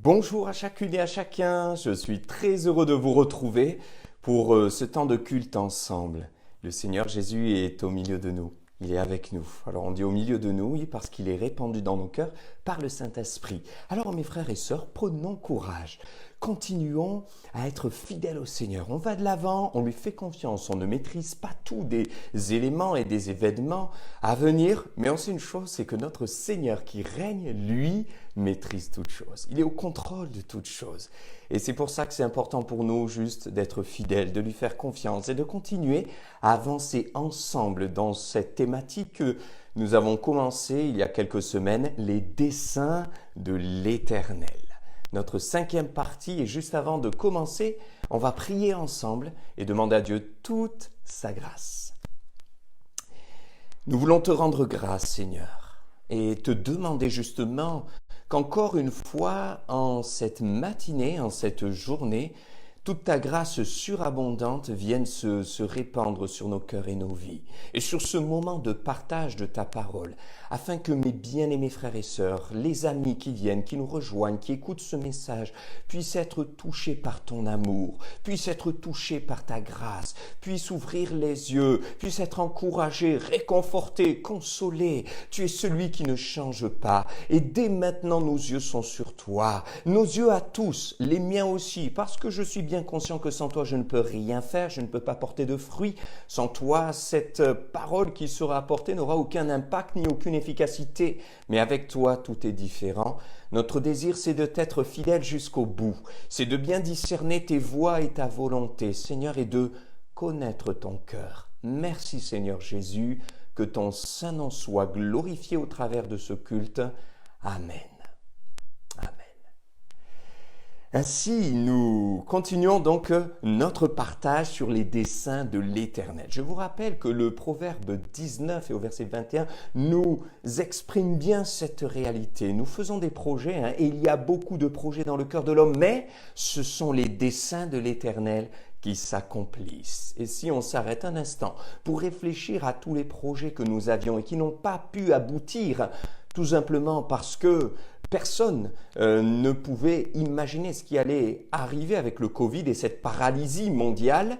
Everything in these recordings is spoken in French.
Bonjour à chacune et à chacun, je suis très heureux de vous retrouver pour ce temps de culte ensemble. Le Seigneur Jésus est au milieu de nous, il est avec nous. Alors on dit au milieu de nous, oui, parce qu'il est répandu dans nos cœurs par le Saint-Esprit. Alors mes frères et sœurs, prenons courage, continuons à être fidèles au Seigneur. On va de l'avant, on lui fait confiance, on ne maîtrise pas tous des éléments et des événements à venir, mais on sait une chose, c'est que notre Seigneur qui règne, lui, maîtrise toutes choses. Il est au contrôle de toutes choses. Et c'est pour ça que c'est important pour nous juste d'être fidèles, de lui faire confiance et de continuer à avancer ensemble dans cette thématique que nous avons commencé il y a quelques semaines, les desseins de l'Éternel. Notre 5e partie et juste avant de commencer, on va prier ensemble et demander à Dieu toute sa grâce. Nous voulons te rendre grâce, Seigneur, et te demander justement qu'encore une fois, en cette matinée, en cette journée, toute ta grâce surabondante vienne se répandre sur nos cœurs et nos vies, et sur ce moment de partage de ta parole, afin que mes bien-aimés frères et sœurs, les amis qui viennent, qui nous rejoignent, qui écoutent ce message, puissent être touchés par ton amour, puissent être touchés par ta grâce, puissent ouvrir les yeux, puissent être encouragés, réconfortés, consolés. Tu es celui qui ne change pas, et dès maintenant nos yeux sont sur toi, nos yeux à tous, les miens aussi, parce que je suis bien conscient que sans toi je ne peux rien faire, je ne peux pas porter de fruits. Sans toi, cette parole qui sera apportée n'aura aucun impact ni aucune efficacité. Mais avec toi, tout est différent. Notre désir, c'est de t'être fidèle jusqu'au bout. C'est de bien discerner tes voies et ta volonté, Seigneur, et de connaître ton cœur. Merci, Seigneur Jésus, que ton Saint nom soit glorifié au travers de ce culte. Amen. Ainsi, nous continuons donc notre partage sur les desseins de l'Éternel. Je vous rappelle que le proverbe 19 et au verset 21 nous exprime bien cette réalité. Nous faisons des projets, et il y a beaucoup de projets dans le cœur de l'homme, mais ce sont les desseins de l'Éternel qui s'accomplissent. Et si on s'arrête un instant pour réfléchir à tous les projets que nous avions et qui n'ont pas pu aboutir, tout simplement parce que personne ne pouvait imaginer ce qui allait arriver avec le Covid et cette paralysie mondiale,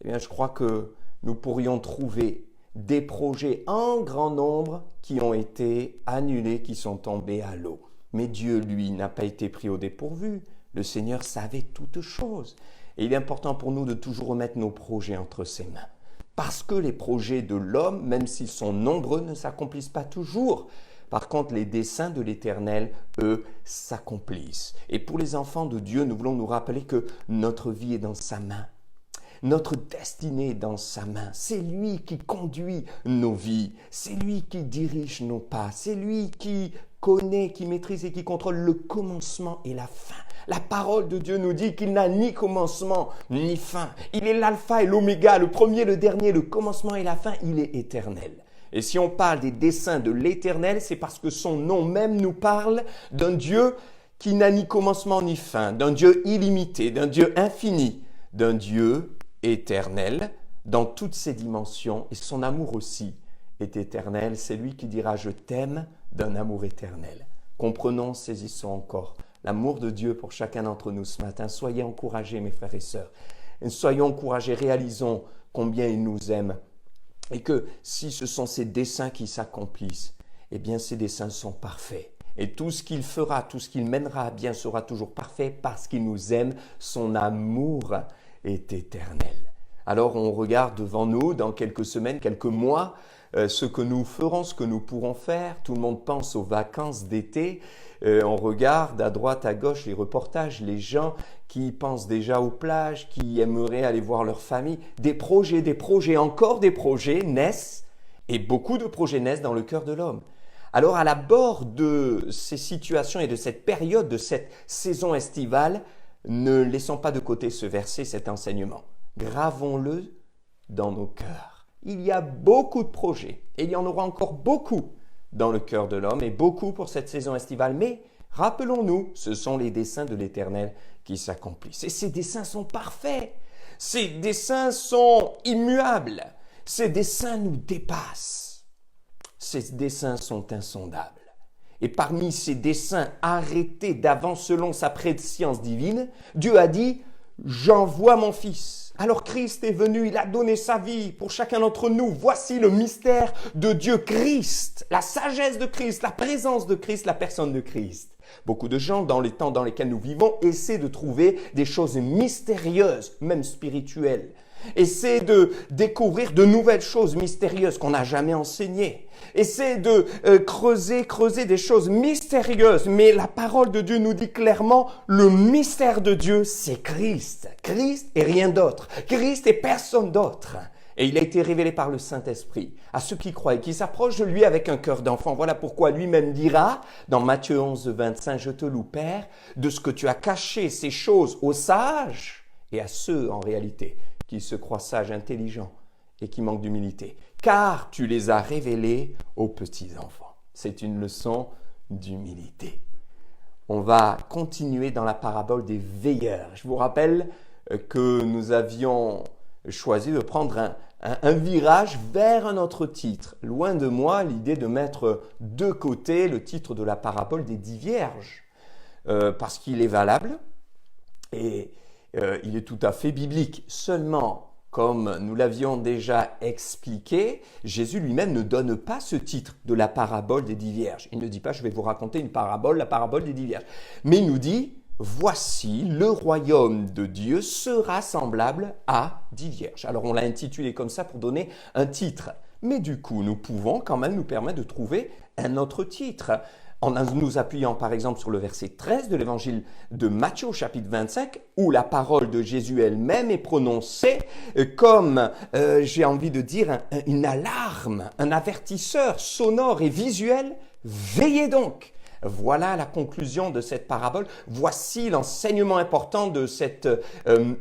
eh bien, je crois que nous pourrions trouver des projets en grand nombre qui ont été annulés, qui sont tombés à l'eau. Mais Dieu, lui, n'a pas été pris au dépourvu. Le Seigneur savait toutes choses. Et il est important pour nous de toujours remettre nos projets entre ses mains. Parce que les projets de l'homme, même s'ils sont nombreux, ne s'accomplissent pas toujours. Par contre, les desseins de l'Éternel, eux, s'accomplissent. Et pour les enfants de Dieu, nous voulons nous rappeler que notre vie est dans sa main. Notre destinée est dans sa main. C'est lui qui conduit nos vies. C'est lui qui dirige nos pas. C'est lui qui connaît, qui maîtrise et qui contrôle le commencement et la fin. La parole de Dieu nous dit qu'il n'a ni commencement ni fin. Il est l'alpha et l'oméga, le premier, le dernier, le commencement et la fin. Il est éternel. Et si on parle des desseins de l'Éternel, c'est parce que son nom même nous parle d'un Dieu qui n'a ni commencement ni fin, d'un Dieu illimité, d'un Dieu infini, d'un Dieu éternel dans toutes ses dimensions. Et son amour aussi est éternel. C'est lui qui dira « Je t'aime » d'un amour éternel. Comprenons, saisissons encore l'amour de Dieu pour chacun d'entre nous ce matin. Soyez encouragés, mes frères et sœurs. Et soyons encouragés, réalisons combien il nous aime. Et que si ce sont ces desseins qui s'accomplissent, eh bien ces desseins sont parfaits. Et tout ce qu'il fera, tout ce qu'il mènera à bien sera toujours parfait parce qu'il nous aime. Son amour est éternel. Alors on regarde devant nous, dans quelques semaines, quelques mois, ce que nous ferons, ce que nous pourrons faire. Tout le monde pense aux vacances d'été. On regarde à droite, à gauche les reportages, les gens qui pensent déjà aux plages, qui aimeraient aller voir leur famille. Des projets, encore des projets naissent et beaucoup de projets naissent dans le cœur de l'homme. Alors à l'abord de ces situations et de cette période, de cette saison estivale, ne laissons pas de côté ce verset, cet enseignement. Gravons-le dans nos cœurs. Il y a beaucoup de projets et il y en aura encore beaucoup dans le cœur de l'homme et beaucoup pour cette saison estivale. Mais rappelons-nous, ce sont les desseins de l'Éternel qui s'accomplissent. Et ces desseins sont parfaits. Ces desseins sont immuables. Ces desseins nous dépassent. Ces desseins sont insondables. Et parmi ces desseins arrêtés d'avance selon sa préscience divine, Dieu a dit « J'envoie mon Fils ». Alors Christ est venu, il a donné sa vie pour chacun d'entre nous. Voici le mystère de Dieu, Christ, la sagesse de Christ, la présence de Christ, la personne de Christ. Beaucoup de gens, dans les temps dans lesquels nous vivons, essaient de trouver des choses mystérieuses, même spirituelles. Essaient de découvrir de nouvelles choses mystérieuses qu'on n'a jamais enseignées. Essaient de creuser des choses mystérieuses. Mais la parole de Dieu nous dit clairement, le mystère de Dieu, c'est Christ. Christ et rien d'autre. Christ et personne d'autre. Et il a été révélé par le Saint-Esprit à ceux qui croient et qui s'approchent de lui avec un cœur d'enfant. Voilà pourquoi lui-même dira, dans Matthieu 11, 25, « Je te loue, Père, de ce que tu as caché ces choses aux sages et à ceux, en réalité, qui se croient sages, intelligents et qui manquent d'humilité. Car tu les as révélés aux petits enfants. » C'est une leçon d'humilité. On va continuer dans la parabole des veilleurs. Je vous rappelle que nous avions choisi de prendre un virage vers un autre titre. Loin de moi l'idée de mettre de côté le titre de la parabole des 10 vierges, parce qu'il est valable et il est tout à fait biblique. Seulement, comme nous l'avions déjà expliqué, Jésus lui-même ne donne pas ce titre de la parabole des 10 vierges. Il ne dit pas « je vais vous raconter une parabole, la parabole des 10 vierges ». Mais il nous dit « voici, le royaume de Dieu sera semblable à 10 vierges ». Alors on l'a intitulé comme ça pour donner un titre. Mais du coup, nous pouvons quand même nous permettre de trouver un autre titre. En nous appuyant par exemple sur le verset 13 de l'évangile de Matthieu au chapitre 25, où la parole de Jésus elle-même est prononcée comme, j'ai envie de dire, une alarme, un avertisseur sonore et visuel. Veillez donc! Voilà la conclusion de cette parabole. Voici l'enseignement important de cette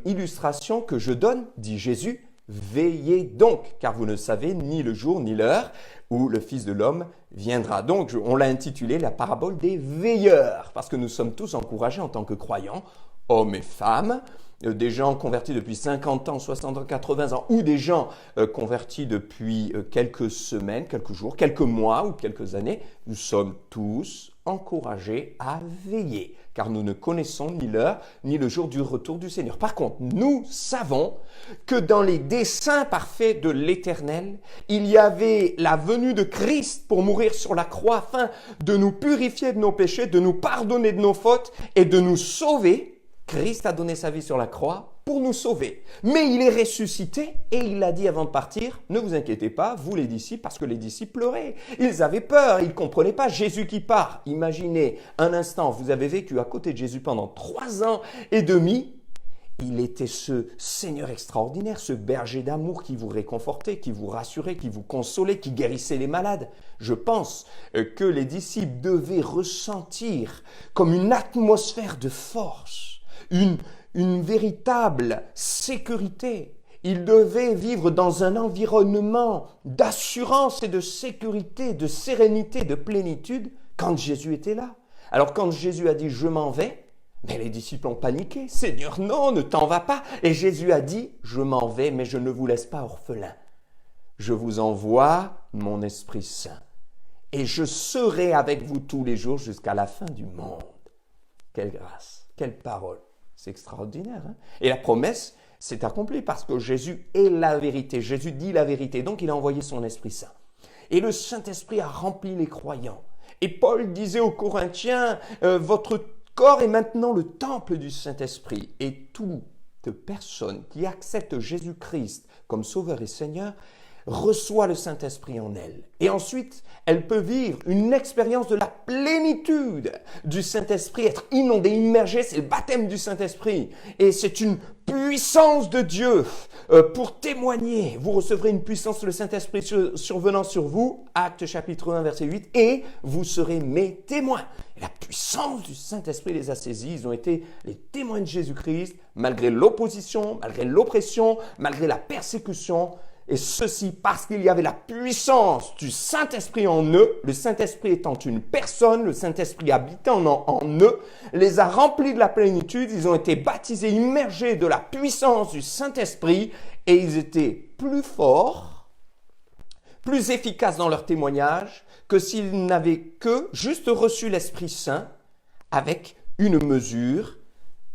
illustration que je donne, dit Jésus. Veillez donc, car vous ne savez ni le jour ni l'heure où le Fils de l'homme viendra. Donc, on l'a intitulé la parabole des veilleurs, parce que nous sommes tous encouragés en tant que croyants, hommes et femmes, des gens convertis depuis 50 ans, 60 ans, 80 ans, ou des gens convertis depuis quelques semaines, quelques jours, quelques mois ou quelques années. Nous sommes tous encouragés à veiller, car nous ne connaissons ni l'heure ni le jour du retour du Seigneur. Par contre, nous savons que dans les desseins parfaits de l'Éternel, il y avait la venue de Christ pour mourir sur la croix afin de nous purifier de nos péchés, de nous pardonner de nos fautes et de nous sauver. Christ a donné sa vie sur la croix pour nous sauver. Mais il est ressuscité et il a dit avant de partir, ne vous inquiétez pas, vous les disciples, parce que les disciples pleuraient. Ils avaient peur, ils ne comprenaient pas Jésus qui part. Imaginez un instant, vous avez vécu à côté de Jésus pendant 3 ans et demi. Il était ce Seigneur extraordinaire, ce berger d'amour qui vous réconfortait, qui vous rassurait, qui vous consolait, qui guérissait les malades. Je pense que les disciples devaient ressentir comme une atmosphère de force, une véritable sécurité. Ils devaient vivre dans un environnement d'assurance et de sécurité, de sérénité, de plénitude quand Jésus était là. Alors quand Jésus a dit « je m'en vais », mais les disciples ont paniqué. « Seigneur, non, ne t'en vas pas !» Et Jésus a dit « je m'en vais, mais je ne vous laisse pas orphelins. Je vous envoie mon Esprit Saint et je serai avec vous tous les jours jusqu'à la fin du monde. » Quelle grâce, quelle parole. C'est extraordinaire. Hein? Et la promesse s'est accomplie parce que Jésus est la vérité. Jésus dit la vérité. Donc, il a envoyé son Esprit Saint. Et le Saint-Esprit a rempli les croyants. Et Paul disait aux Corinthiens, votre corps est maintenant le temple du Saint-Esprit. Et toute personne qui accepte Jésus-Christ comme Sauveur et Seigneur reçoit le Saint-Esprit en elle. Et ensuite, elle peut vivre une expérience de la plénitude du Saint-Esprit, être inondée, immergée, c'est le baptême du Saint-Esprit. Et c'est une puissance de Dieu pour témoigner. Vous recevrez une puissance de le Saint-Esprit survenant sur vous, Actes chapitre 1, verset 8, et vous serez mes témoins. Et la puissance du Saint-Esprit les a saisis. Ils ont été les témoins de Jésus-Christ, malgré l'opposition, malgré l'oppression, malgré la persécution. Et ceci parce qu'il y avait la puissance du Saint-Esprit en eux, le Saint-Esprit étant une personne, le Saint-Esprit habitant en eux, les a remplis de la plénitude, ils ont été baptisés, immergés de la puissance du Saint-Esprit et ils étaient plus forts plus efficaces dans leur témoignage que s'ils n'avaient que juste reçu l'Esprit Saint avec une mesure,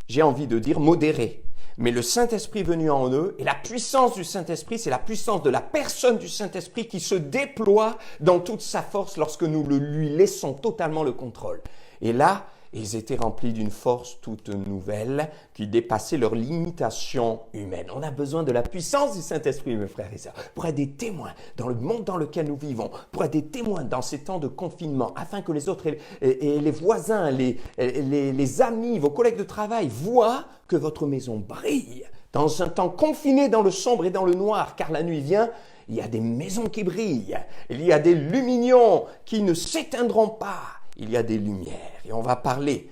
j'ai envie de dire, modérée. Mais le Saint-Esprit venu en eux, et la puissance du Saint-Esprit, c'est la puissance de la personne du Saint-Esprit qui se déploie dans toute sa force lorsque nous lui laissons totalement le contrôle. Et là, ils étaient remplis d'une force toute nouvelle qui dépassait leurs limitations humaines. On a besoin de la puissance du Saint-Esprit, mes frères et sœurs, pour être des témoins dans le monde dans lequel nous vivons, pour être des témoins dans ces temps de confinement, afin que les autres et les voisins, les amis, vos collègues de travail voient que votre maison brille. Dans un temps confiné dans le sombre et dans le noir, car la nuit vient, il y a des maisons qui brillent, il y a des luminions qui ne s'éteindront pas. Il y a des lumières et on va parler,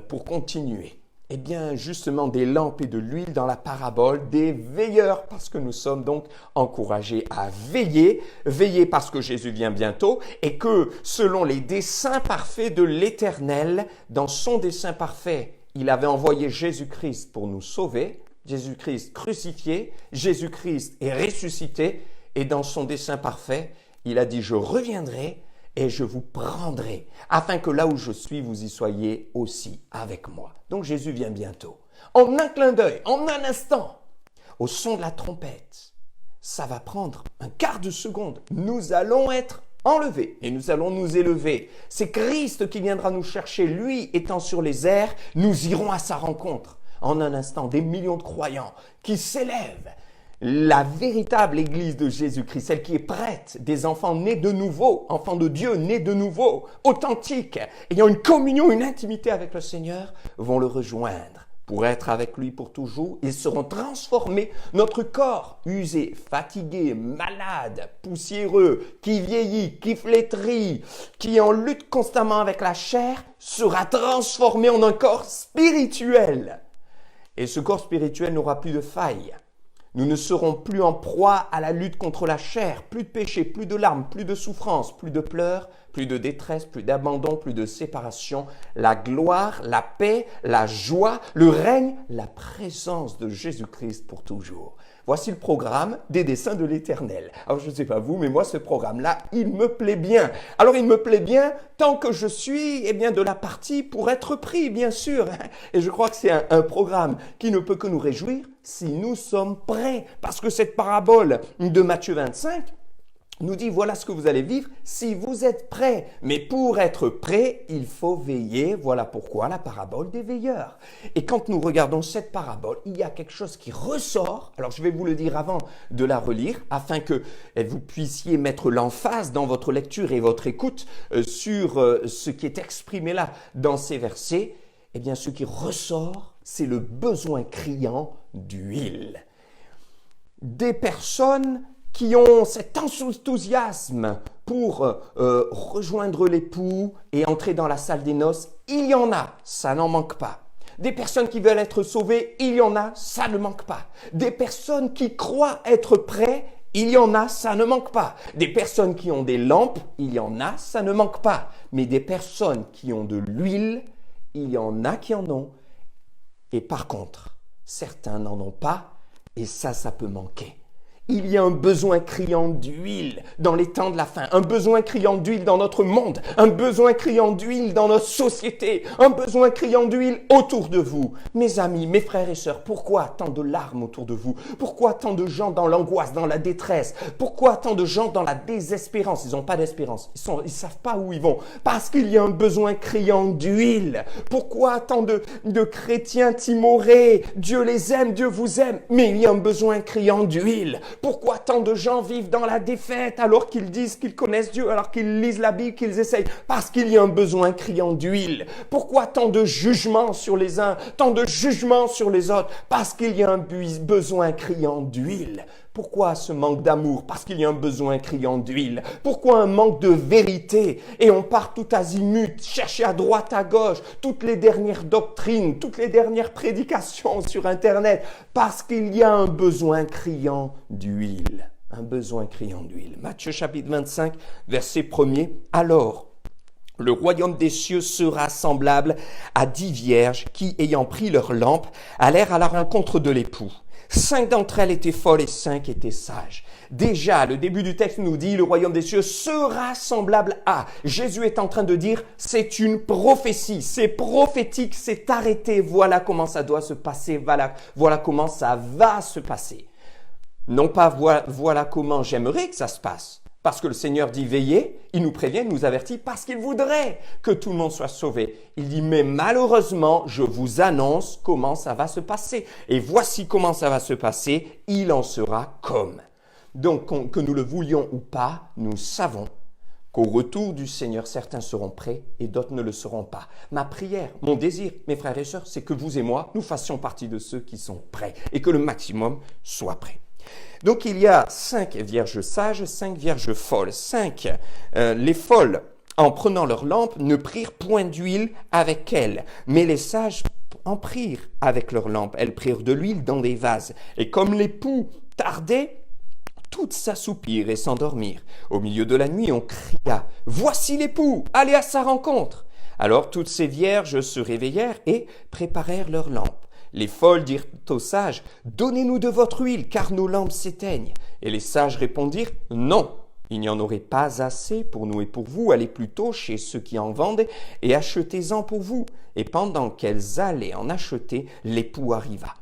pour continuer, eh bien justement des lampes et de l'huile dans la parabole, des veilleurs parce que nous sommes donc encouragés à veiller, veiller parce que Jésus vient bientôt et que selon les desseins parfaits de l'Éternel, dans son dessein parfait, il avait envoyé Jésus-Christ pour nous sauver, Jésus-Christ crucifié, Jésus-Christ est ressuscité et dans son dessein parfait, il a dit « Je reviendrai » et je vous prendrai, afin que là où je suis, vous y soyez aussi avec moi. Donc Jésus vient bientôt. En un clin d'œil, en un instant, au son de la trompette, ça va prendre un quart de seconde. Nous allons être enlevés et nous allons nous élever. C'est Christ qui viendra nous chercher. Lui étant sur les airs, nous irons à sa rencontre. En un instant, des millions de croyants qui s'élèvent. La véritable Église de Jésus-Christ, celle qui est prête, des enfants nés de nouveau, enfants de Dieu nés de nouveau, authentiques, ayant une communion, une intimité avec le Seigneur, vont le rejoindre pour être avec lui pour toujours. Ils seront transformés. Notre corps usé, fatigué, malade, poussiéreux, qui vieillit, qui flétrit, qui est en lutte constamment avec la chair, sera transformé en un corps spirituel. Et ce corps spirituel n'aura plus de failles. Nous ne serons plus en proie à la lutte contre la chair, plus de péché, plus de larmes, plus de souffrance, plus de pleurs, plus de détresse, plus d'abandon, plus de séparation. La gloire, la paix, la joie, le règne, la présence de Jésus-Christ pour toujours. Voici le programme des desseins de l'Éternel. Alors je ne sais pas vous, mais moi ce programme-là, il me plaît bien. Alors il me plaît bien tant que je suis de la partie pour être pris, bien sûr. Et je crois que c'est un programme qui ne peut que nous réjouir si nous sommes prêts. Parce que cette parabole de Matthieu 25 nous dit voilà ce que vous allez vivre si vous êtes prêts. Mais pour être prêt, il faut veiller. Voilà pourquoi la parabole des veilleurs. Et quand nous regardons cette parabole, il y a quelque chose qui ressort. Alors je vais vous le dire avant de la relire, afin que vous puissiez mettre l'emphase dans votre lecture et votre écoute sur ce qui est exprimé là dans ces versets. Eh bien, ce qui ressort, c'est le besoin criant d'huile. Des personnes qui ont cet enthousiasme pour rejoindre l'époux et entrer dans la salle des noces, il y en a, ça n'en manque pas. Des personnes qui veulent être sauvées, il y en a, ça ne manque pas. Des personnes qui croient être prêts, il y en a, ça ne manque pas. Des personnes qui ont des lampes, il y en a, ça ne manque pas. Mais des personnes qui ont de l'huile, il y en a qui en ont. Et par contre, certains n'en ont pas, et ça peut manquer. Il y a un besoin criant d'huile dans les temps de la fin, un besoin criant d'huile dans notre monde, un besoin criant d'huile dans notre société, un besoin criant d'huile autour de vous. Mes amis, mes frères et sœurs, pourquoi tant de larmes autour de vous? Pourquoi tant de gens dans l'angoisse, dans la détresse? Pourquoi tant de gens dans la désespérance? Ils n'ont pas d'espérance, ils savent pas où ils vont. Parce qu'il y a un besoin criant d'huile. Pourquoi tant de chrétiens timorés? Dieu les aime, Dieu vous aime, mais il y a un besoin criant d'huile. Pourquoi tant de gens vivent dans la défaite alors qu'ils disent qu'ils connaissent Dieu, alors qu'ils lisent la Bible, qu'ils essayent? Parce qu'il y a un besoin criant d'huile. Pourquoi tant de jugements sur les uns, tant de jugements sur les autres? Parce qu'il y a un besoin criant d'huile. Pourquoi ce manque d'amour? Parce qu'il y a un besoin criant d'huile. Pourquoi un manque de vérité? Et on part tout azimut, chercher à droite, à gauche, toutes les dernières doctrines, toutes les dernières prédications sur Internet. Parce qu'il y a un besoin criant d'huile. Un besoin criant d'huile. Matthieu chapitre 25, verset 1er. Alors, le royaume des cieux sera semblable à 10 vierges qui, ayant pris leurs lampes, allèrent à la rencontre de l'époux. 5 d'entre elles étaient folles et 5 étaient sages. Déjà, le début du texte nous dit, le royaume des cieux sera semblable à. Jésus est en train de dire, c'est une prophétie, c'est prophétique, c'est arrêté. Voilà comment ça doit se passer, voilà comment ça va se passer. Non pas voilà comment j'aimerais que ça se passe. Parce que le Seigneur dit veillez, il nous prévient, il nous avertit parce qu'il voudrait que tout le monde soit sauvé. Il dit mais malheureusement, je vous annonce comment ça va se passer. Et voici comment ça va se passer, il en sera comme. Donc que nous le voulions ou pas, nous savons qu'au retour du Seigneur, certains seront prêts et d'autres ne le seront pas. Ma prière, mon désir, mes frères et sœurs, c'est que vous et moi, nous fassions partie de ceux qui sont prêts et que le maximum soit prêt. Donc il y a 5 vierges sages, 5 vierges folles. 5, les folles, en prenant leur lampe, ne prirent point d'huile avec elles, mais les sages en prirent avec leur lampe. Elles prirent de l'huile dans des vases. Et comme l'époux tardait, toutes s'assoupirent et s'endormirent. Au milieu de la nuit, on cria « Voici l'époux, allez à sa rencontre !» Alors toutes ces vierges se réveillèrent et préparèrent leurs lampes. Les folles dirent aux sages, « Donnez-nous de votre huile, car nos lampes s'éteignent. » Et les sages répondirent, « Non, il n'y en aurait pas assez pour nous et pour vous. Allez plutôt chez ceux qui en vendent et achetez-en pour vous. » Et pendant qu'elles allaient en acheter, l'époux arriva.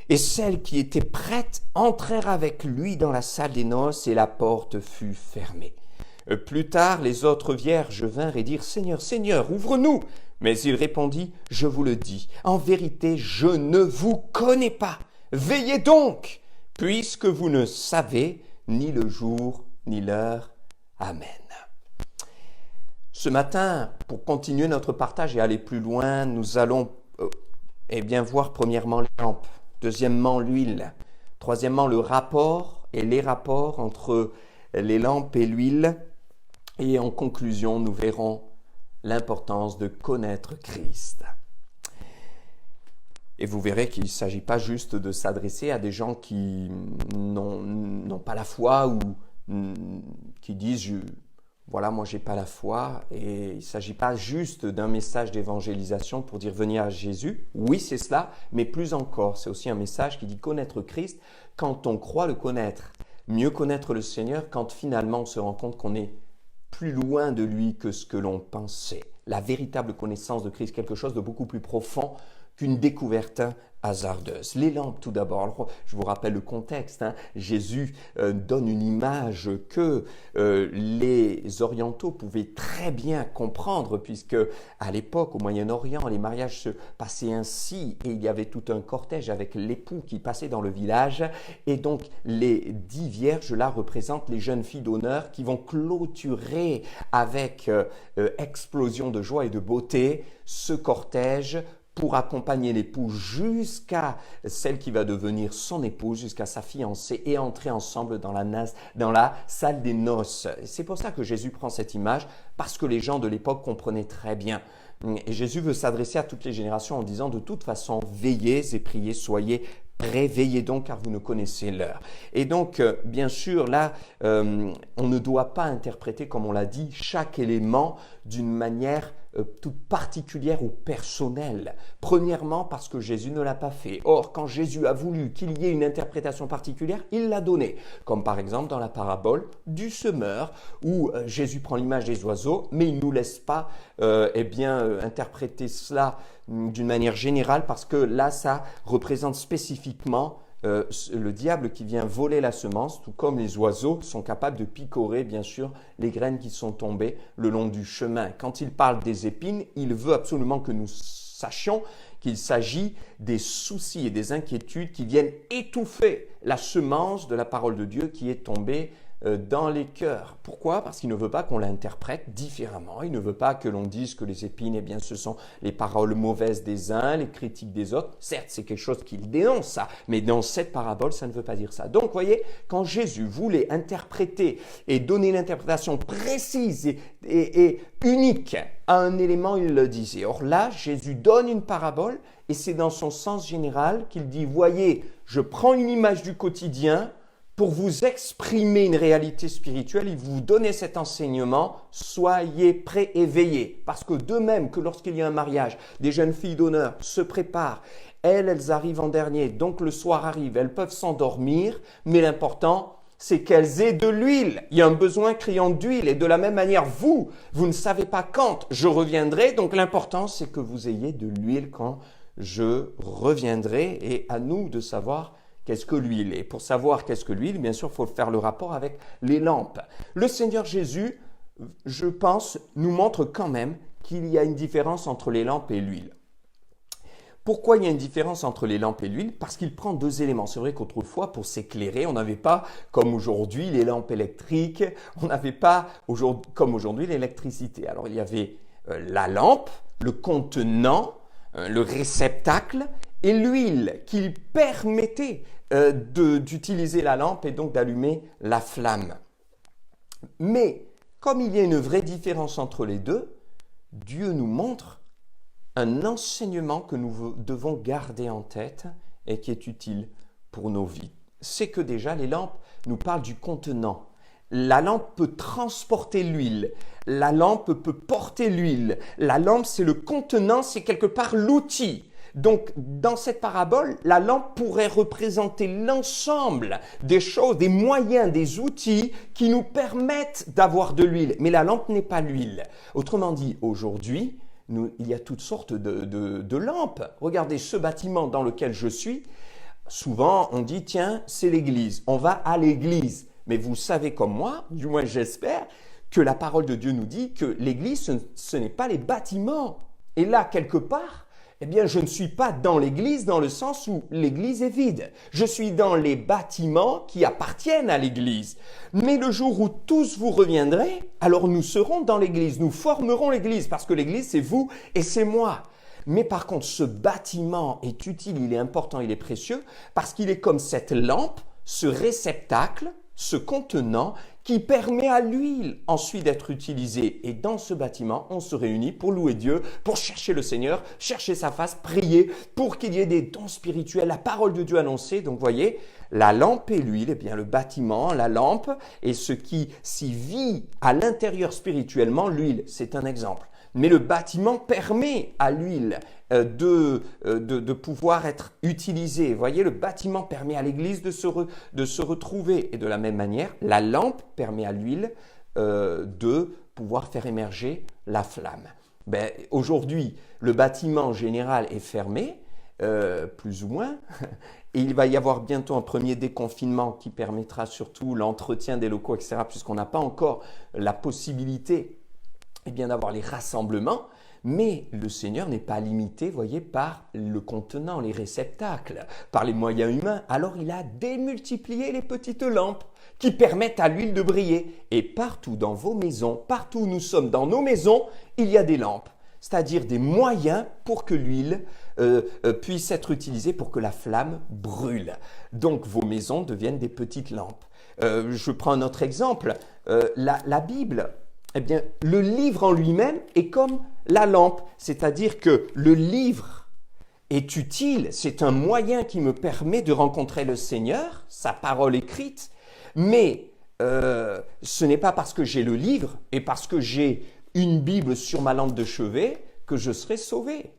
Et celles qui étaient prêtes entrèrent avec lui dans la salle des noces et la porte fut fermée. Plus tard, les autres vierges vinrent et dirent, « Seigneur, Seigneur, ouvre-nous !» Mais il répondit, « Je vous le dis, en vérité, je ne vous connais pas. Veillez donc, puisque vous ne savez ni le jour ni l'heure. Amen. » Ce matin, pour continuer notre partage et aller plus loin, nous allons voir premièrement les lampes, deuxièmement l'huile, troisièmement le rapport et les rapports entre les lampes et l'huile, et en conclusion, nous verrons l'importance de connaître Christ. Et vous verrez qu'il ne s'agit pas juste de s'adresser à des gens qui n'ont pas la foi ou qui disent « voilà, moi j'ai pas la foi ». Et il ne s'agit pas juste d'un message d'évangélisation pour dire « venez à Jésus ». Oui, c'est cela, mais plus encore, c'est aussi un message qui dit connaître Christ quand on croit le connaître. Mieux connaître le Seigneur quand finalement on se rend compte qu'on est plus loin de lui que ce que l'on pensait. La véritable connaissance de Christ, quelque chose de beaucoup plus profond qu'une découverte hasardeuse. Les lampes tout d'abord. Alors, je vous rappelle le contexte. Jésus donne une image que les orientaux pouvaient très bien comprendre puisque à l'époque, au Moyen-Orient, les mariages se passaient ainsi et il y avait tout un cortège avec l'époux qui passait dans le village et donc les 10 vierges là représentent les jeunes filles d'honneur qui vont clôturer avec explosion de joie et de beauté ce cortège pour accompagner l'époux jusqu'à celle qui va devenir son épouse, jusqu'à sa fiancée et entrer ensemble dans la salle des noces. C'est pour ça que Jésus prend cette image, parce que les gens de l'époque comprenaient très bien. Et Jésus veut s'adresser à toutes les générations en disant de toute façon, veillez et priez, soyez prêts, veillez donc car vous ne connaissez l'heure. Et donc, bien sûr, là, on ne doit pas interpréter, comme on l'a dit, chaque élément d'une manière toute particulière ou personnelle. Premièrement, parce que Jésus ne l'a pas fait. Or, quand Jésus a voulu qu'il y ait une interprétation particulière, il l'a donnée. Comme par exemple dans la parabole du semeur, où Jésus prend l'image des oiseaux, mais il ne nous laisse pas interpréter cela d'une manière générale, parce que là, ça représente spécifiquement le diable qui vient voler la semence, tout comme les oiseaux sont capables de picorer, bien sûr, les graines qui sont tombées le long du chemin. Quand il parle des épines, il veut absolument que nous sachions qu'il s'agit des soucis et des inquiétudes qui viennent étouffer la semence de la parole de Dieu qui est tombée dans les cœurs. Pourquoi? Parce qu'il ne veut pas qu'on l'interprète différemment. Il ne veut pas que l'on dise que les épines, ce sont les paroles mauvaises des uns, les critiques des autres. Certes, c'est quelque chose qu'il dénonce, ça, mais dans cette parabole, ça ne veut pas dire ça. Donc, vous voyez, quand Jésus voulait interpréter et donner une interprétation précise et unique à un élément, il le disait. Or là, Jésus donne une parabole et c'est dans son sens général qu'il dit, voyez, je prends une image du quotidien pour vous exprimer une réalité spirituelle et vous donner cet enseignement, soyez prêts et veillez. Parce que de même que lorsqu'il y a un mariage, des jeunes filles d'honneur se préparent, elles arrivent en dernier. Donc le soir arrive, elles peuvent s'endormir, mais l'important, c'est qu'elles aient de l'huile. Il y a un besoin criant d'huile. Et de la même manière, vous ne savez pas quand je reviendrai. Donc l'important, c'est que vous ayez de l'huile quand je reviendrai. Et à nous de savoir qu'est-ce que l'huile. Et pour savoir qu'est-ce que l'huile, bien sûr, il faut faire le rapport avec les lampes. Le Seigneur Jésus, je pense, nous montre quand même qu'il y a une différence entre les lampes et l'huile. Pourquoi il y a une différence entre les lampes et l'huile? Parce qu'il prend deux éléments. C'est vrai qu'autrefois, pour s'éclairer, on n'avait pas, comme aujourd'hui, les lampes électriques, on n'avait pas, comme aujourd'hui, l'électricité. Alors, il y avait la lampe, le contenant, le réceptacle et l'huile qui permettait d'utiliser la lampe et donc d'allumer la flamme. Mais, comme il y a une vraie différence entre les deux, Dieu nous montre un enseignement que nous devons garder en tête et qui est utile pour nos vies. C'est que déjà, les lampes nous parlent du contenant. La lampe peut transporter l'huile. La lampe peut porter l'huile. La lampe, c'est le contenant, c'est quelque part l'outil. Donc, dans cette parabole, la lampe pourrait représenter l'ensemble des choses, des moyens, des outils qui nous permettent d'avoir de l'huile. Mais la lampe n'est pas l'huile. Autrement dit, aujourd'hui, il y a toutes sortes de lampes. Regardez ce bâtiment dans lequel je suis. Souvent, on dit, tiens, c'est l'église. On va à l'église. Mais vous savez comme moi, du moins j'espère, que la parole de Dieu nous dit que l'église, ce n'est pas les bâtiments. Et là, quelque part, eh bien, je ne suis pas dans l'église dans le sens où l'église est vide. Je suis dans les bâtiments qui appartiennent à l'église. Mais le jour où tous vous reviendrez, alors nous serons dans l'église, nous formerons l'église, parce que l'église, c'est vous et c'est moi. Mais par contre, ce bâtiment est utile, il est important, il est précieux, parce qu'il est comme cette lampe, ce réceptacle, ce contenant qui permet à l'huile ensuite d'être utilisée. Et dans ce bâtiment, on se réunit pour louer Dieu, pour chercher le Seigneur, chercher sa face, prier, pour qu'il y ait des dons spirituels, la parole de Dieu annoncée. Donc, vous voyez, la lampe et l'huile, eh bien le bâtiment, la lampe, et ce qui s'y vit à l'intérieur spirituellement, l'huile, c'est un exemple. Mais le bâtiment permet à l'huile de pouvoir être utilisée. Vous voyez, le bâtiment permet à l'église de se retrouver. Et de la même manière, la lampe permet à l'huile de pouvoir faire émerger la flamme. Ben, aujourd'hui, le bâtiment en général est fermé, plus ou moins. Et il va y avoir bientôt un premier déconfinement qui permettra surtout l'entretien des locaux, etc., puisqu'on n'a pas encore la possibilité d'avoir les rassemblements. Mais le Seigneur n'est pas limité, voyez, par le contenant, les réceptacles, par les moyens humains. Alors il a démultiplié les petites lampes qui permettent à l'huile de briller. Et partout dans vos maisons, partout où nous sommes dans nos maisons, il y a des lampes, c'est-à-dire des moyens pour que l'huile puisse être utilisée pour que la flamme brûle. Donc vos maisons deviennent des petites lampes. Je prends un autre exemple, la Bible. Eh bien, le livre en lui-même est comme la lampe, c'est-à-dire que le livre est utile, c'est un moyen qui me permet de rencontrer le Seigneur, sa parole écrite, mais ce n'est pas parce que j'ai le livre et parce que j'ai une Bible sur ma lampe de chevet que je serai sauvé.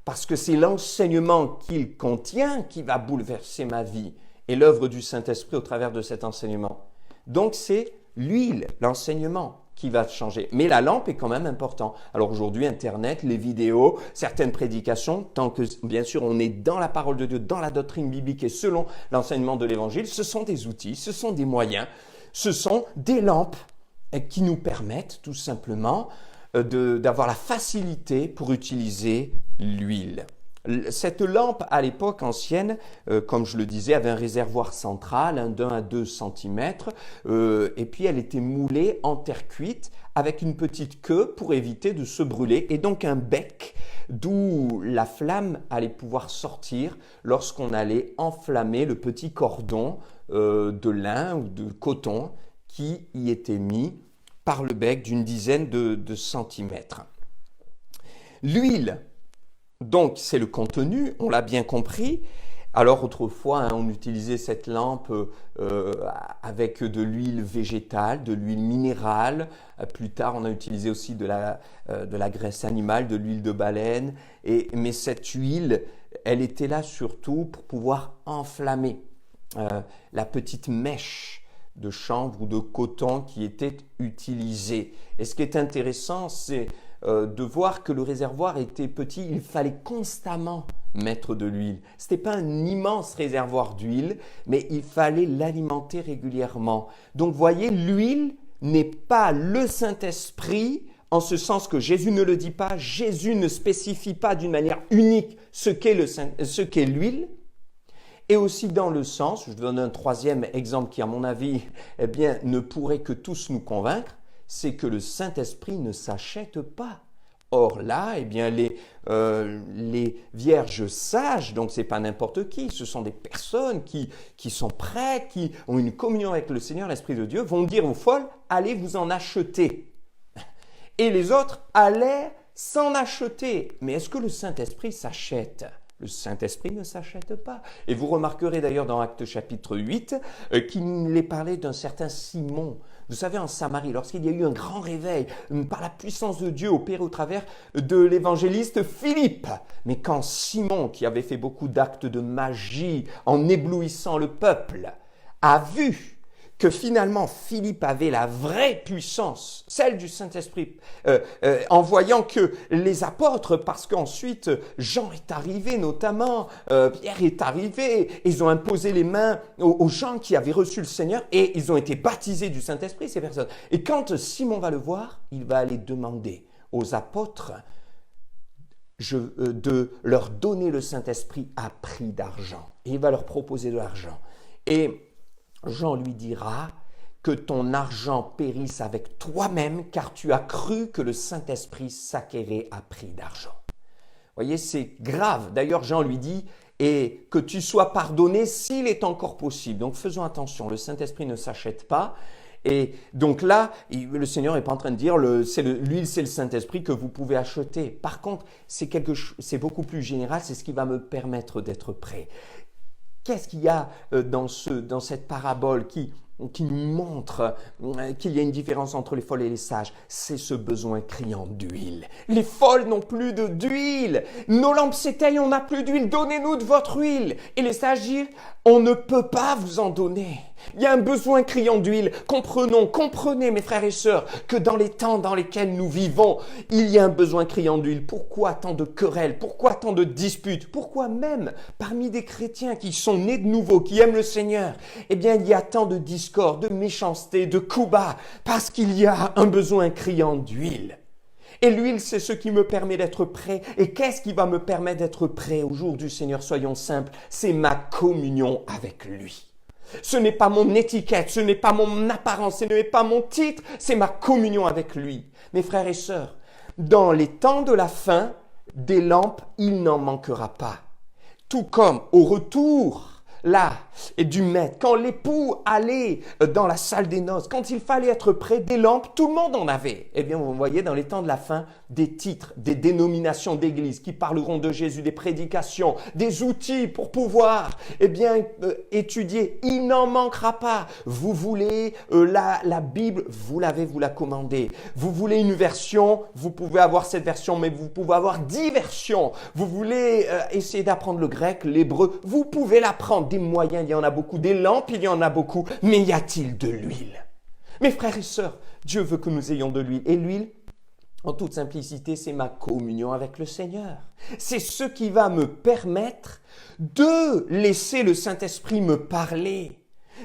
Parce que c'est l'enseignement qu'il contient qui va bouleverser ma vie et l'œuvre du Saint-Esprit au travers de cet enseignement. Donc c'est l'huile, l'enseignement qui va changer. Mais la lampe est quand même important. Alors aujourd'hui, Internet, les vidéos, certaines prédications, tant que bien sûr on est dans la parole de Dieu, dans la doctrine biblique et selon l'enseignement de l'Évangile, ce sont des outils, ce sont des moyens, ce sont des lampes qui nous permettent tout simplement d'avoir la facilité pour utiliser l'huile. Cette lampe, à l'époque ancienne, comme je le disais, avait un réservoir central d'1 à 2 cm et puis elle était moulée en terre cuite avec une petite queue pour éviter de se brûler et donc un bec d'où la flamme allait pouvoir sortir lorsqu'on allait enflammer le petit cordon de lin ou de coton qui y était mis par le bec d'une dizaine de centimètres. L'huile, donc c'est le contenu, on l'a bien compris. Alors autrefois, on utilisait cette lampe avec de l'huile végétale, de l'huile minérale. Plus tard, on a utilisé aussi de la graisse animale, de l'huile de baleine. Mais cette huile, elle était là surtout pour pouvoir enflammer la petite mèche de chanvre ou de coton qui était utilisée. Et ce qui est intéressant, c'est de voir que le réservoir était petit, il fallait constamment mettre de l'huile. Ce n'était pas un immense réservoir d'huile, mais il fallait l'alimenter régulièrement. Donc vous voyez, l'huile n'est pas le Saint-Esprit, en ce sens que Jésus ne le dit pas, Jésus ne spécifie pas d'une manière unique ce qu'est l'huile. Et aussi dans le sens, je vous donne un troisième exemple qui à mon avis ne pourrait que tous nous convaincre, c'est que le Saint-Esprit ne s'achète pas. Or là, les vierges sages, donc ce n'est pas n'importe qui, ce sont des personnes qui sont prêtes, qui ont une communion avec le Seigneur, l'Esprit de Dieu, vont dire aux folles, allez vous en acheter. Et les autres allaient s'en acheter. Mais est-ce que le Saint-Esprit s'achète ? Le Saint-Esprit ne s'achète pas. Et vous remarquerez d'ailleurs dans Actes chapitre 8 qu'il est parlé d'un certain Simon. Vous savez, en Samarie, lorsqu'il y a eu un grand réveil par la puissance de Dieu opéré au travers de l'évangéliste Philippe. Mais quand Simon, qui avait fait beaucoup d'actes de magie en éblouissant le peuple, a vu que finalement Philippe avait la vraie puissance, celle du Saint-Esprit, en voyant que les apôtres, parce qu'ensuite Jean est arrivé notamment, Pierre est arrivé, ils ont imposé les mains aux gens qui avaient reçu le Seigneur et ils ont été baptisés du Saint-Esprit, ces personnes. Et quand Simon va le voir, il va aller demander aux apôtres de leur donner le Saint-Esprit à prix d'argent. Et il va leur proposer de l'argent. Et Jean lui dira que ton argent périsse avec toi-même car tu as cru que le Saint-Esprit s'acquérait à prix d'argent. Vous voyez, c'est grave. D'ailleurs, Jean lui dit et que tu sois pardonné s'il est encore possible. Donc faisons attention, le Saint-Esprit ne s'achète pas. Et donc là, le Seigneur n'est pas en train de dire l'huile, c'est le Saint-Esprit que vous pouvez acheter. Par contre, c'est beaucoup plus général, c'est ce qui va me permettre d'être prêt. Qu'est-ce qu'il y a dans cette parabole qui nous montre qu'il y a une différence entre les folles et les sages? C'est ce besoin criant d'huile. Les folles n'ont plus d'huile. Nos lampes s'éteignent, on n'a plus d'huile. Donnez-nous de votre huile. Et les sages disent, on ne peut pas vous en donner. Il y a un besoin criant d'huile. Comprenez mes frères et sœurs, que dans les temps dans lesquels nous vivons, il y a un besoin criant d'huile. Pourquoi tant de querelles? Pourquoi tant de disputes? Pourquoi même parmi des chrétiens qui sont nés de nouveau, qui aiment le Seigneur, il y a tant de discorde, de méchanceté, de coups bas, parce qu'il y a un besoin criant d'huile. Et l'huile, c'est ce qui me permet d'être prêt. Et qu'est-ce qui va me permettre d'être prêt au jour du Seigneur? Soyons simples, c'est ma communion avec lui. Ce n'est pas mon étiquette, ce n'est pas mon apparence, ce n'est pas mon titre, c'est ma communion avec lui. Mes frères et sœurs, dans les temps de la fin, des lampes, il n'en manquera pas. Tout comme au retour là et du maître, quand l'époux allait dans la salle des noces, quand il fallait être près des lampes, tout le monde en avait. Eh bien, vous voyez, dans les temps de la fin, des titres, des dénominations d'église qui parleront de Jésus, des prédications, des outils pour pouvoir, étudier. Il n'en manquera pas. Vous voulez la Bible, vous la commandez. Vous voulez une version, vous pouvez avoir cette version, mais vous pouvez avoir 10 versions. Vous voulez essayer d'apprendre le grec, l'hébreu, vous pouvez l'apprendre. Des moyens, il y en a beaucoup. Des lampes, il y en a beaucoup. Mais y a-t-il de l'huile? Mes frères et sœurs, Dieu veut que nous ayons de l'huile. Et l'huile, en toute simplicité, c'est ma communion avec le Seigneur. C'est ce qui va me permettre de laisser le Saint-Esprit me parler.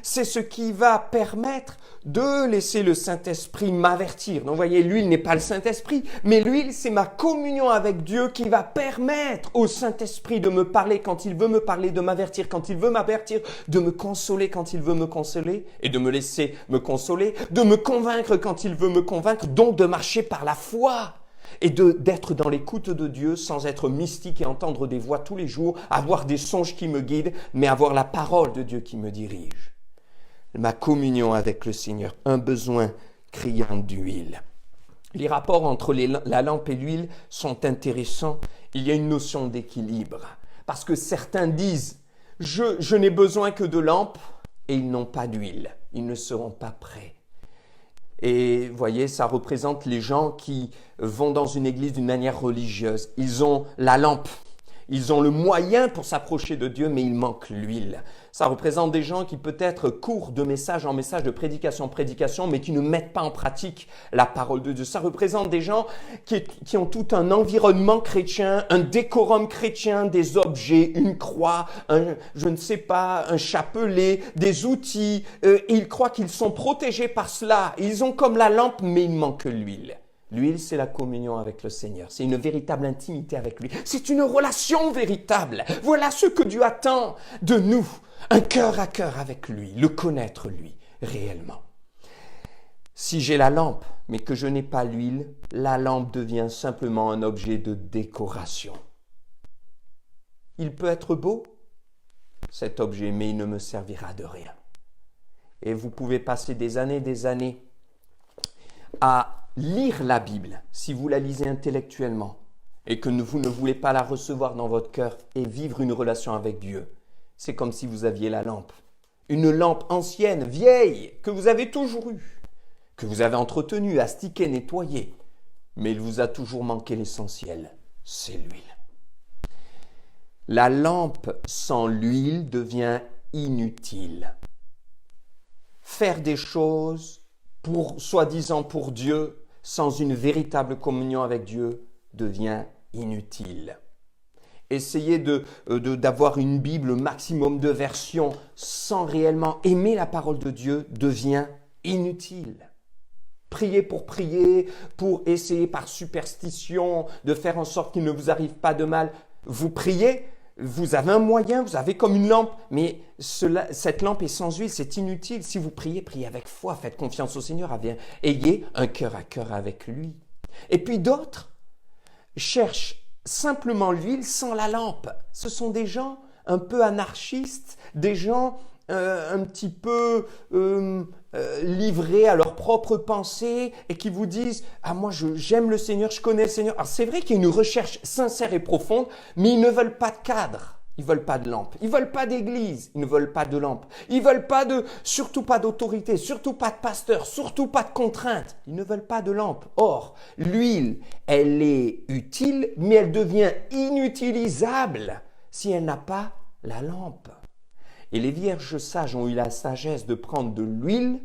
C'est ce qui va permettre de laisser le Saint-Esprit m'avertir. Donc, vous voyez, l'huile n'est pas le Saint-Esprit, mais l'huile, c'est ma communion avec Dieu qui va permettre au Saint-Esprit de me parler quand il veut me parler, de m'avertir quand il veut m'avertir, de me consoler quand il veut me consoler et de me laisser me consoler, de me convaincre quand il veut me convaincre, donc de marcher par la foi. Et d'être dans l'écoute de Dieu sans être mystique et entendre des voix tous les jours, avoir des songes qui me guident, mais avoir la parole de Dieu qui me dirige. Ma communion avec le Seigneur, un besoin criant d'huile. Les rapports entre la lampe et l'huile sont intéressants. Il y a une notion d'équilibre. Parce que certains disent, je n'ai besoin que de lampes et ils n'ont pas d'huile. Ils ne seront pas prêts. Et vous voyez, ça représente les gens qui vont dans une église d'une manière religieuse. Ils ont la lampe, ils ont le moyen pour s'approcher de Dieu, mais il manque l'huile. Ça représente des gens qui peut-être courent de message en message, de prédication en prédication, mais qui ne mettent pas en pratique la parole de Dieu. Ça représente des gens qui ont tout un environnement chrétien, un décorum chrétien, des objets, une croix, un chapelet, des outils. Et ils croient qu'ils sont protégés par cela. Ils ont comme la lampe, mais il manque l'huile. L'huile, c'est la communion avec le Seigneur. C'est une véritable intimité avec lui. C'est une relation véritable. Voilà ce que Dieu attend de nous. Un cœur à cœur avec lui, le connaître lui, réellement. Si j'ai la lampe, mais que je n'ai pas l'huile, la lampe devient simplement un objet de décoration. Il peut être beau, cet objet, mais il ne me servira de rien. Et vous pouvez passer des années à lire la Bible, si vous la lisez intellectuellement, et que vous ne voulez pas la recevoir dans votre cœur et vivre une relation avec Dieu. C'est comme si vous aviez la lampe. Une lampe ancienne, vieille, que vous avez toujours eue, que vous avez entretenue, astiquée, nettoyée. Mais il vous a toujours manqué l'essentiel, c'est l'huile. La lampe sans l'huile devient inutile. Faire des choses, soi-disant pour Dieu, sans une véritable communion avec Dieu, devient inutile. Essayer d'avoir une Bible maximum de versions sans réellement aimer la parole de Dieu devient inutile. Prier, pour essayer par superstition de faire en sorte qu'il ne vous arrive pas de mal. Vous priez, vous avez un moyen, vous avez comme une lampe, mais cette lampe est sans huile, c'est inutile. Si vous priez, priez avec foi, faites confiance au Seigneur, ayez un cœur à cœur avec lui. Et puis d'autres cherchent simplement l'huile sans la lampe. Ce sont des gens un peu anarchistes, des gens un petit peu livrés à leurs propres pensées et qui vous disent « Ah, moi, j'aime le Seigneur, je connais le Seigneur. » Alors, c'est vrai qu'il y a une recherche sincère et profonde, mais ils ne veulent pas de cadre. Ils ne veulent pas de lampe. Ils ne veulent pas d'église. Ils ne veulent pas de lampe. Ils ne veulent surtout pas d'autorité, surtout pas de pasteur, surtout pas de contrainte. Ils ne veulent pas de lampe. Or, l'huile, elle est utile, mais elle devient inutilisable si elle n'a pas la lampe. Et les vierges sages ont eu la sagesse de prendre de l'huile,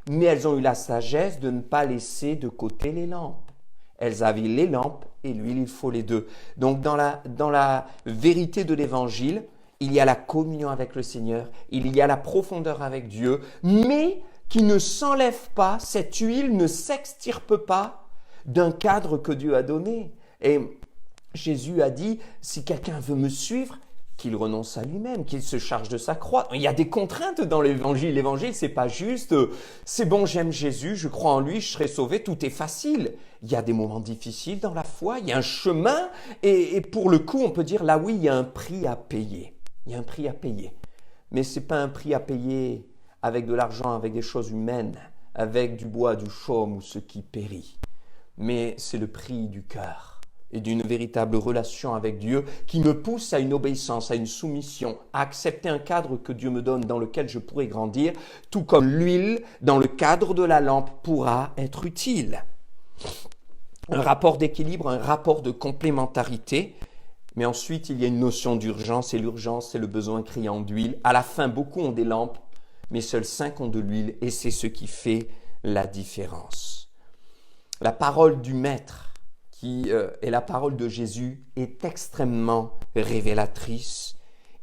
mais elles ont eu la sagesse de ne pas laisser de côté les lampes. Elles avaient les lampes et l'huile, il faut les deux. Donc dans la vérité de l'Évangile, il y a la communion avec le Seigneur, il y a la profondeur avec Dieu, mais qui ne s'enlève pas, cette huile ne s'extirpe pas d'un cadre que Dieu a donné. Et Jésus a dit, si quelqu'un veut me suivre, qu'il renonce à lui-même, qu'il se charge de sa croix. Il y a des contraintes dans l'Évangile. L'Évangile, c'est pas juste c'est bon, j'aime Jésus, je crois en lui, je serai sauvé, tout est facile. Il y a des moments difficiles dans la foi, il y a un chemin, et pour le coup, on peut dire, là oui, il y a un prix à payer. Il y a un prix à payer. Mais c'est pas un prix à payer avec de l'argent, avec des choses humaines, avec du bois, du chaume ou ce qui périt. Mais c'est le prix du cœur et d'une véritable relation avec Dieu qui me pousse à une obéissance, à une soumission, à accepter un cadre que Dieu me donne dans lequel je pourrai grandir, tout comme l'huile dans le cadre de la lampe pourra être utile. Un rapport d'équilibre, un rapport de complémentarité, mais ensuite il y a une notion d'urgence, et l'urgence c'est le besoin criant d'huile. À la fin, beaucoup ont des lampes, mais seuls 5 ont de l'huile, et c'est ce qui fait la différence. La parole du Maître, qui est la parole de Jésus, est extrêmement révélatrice.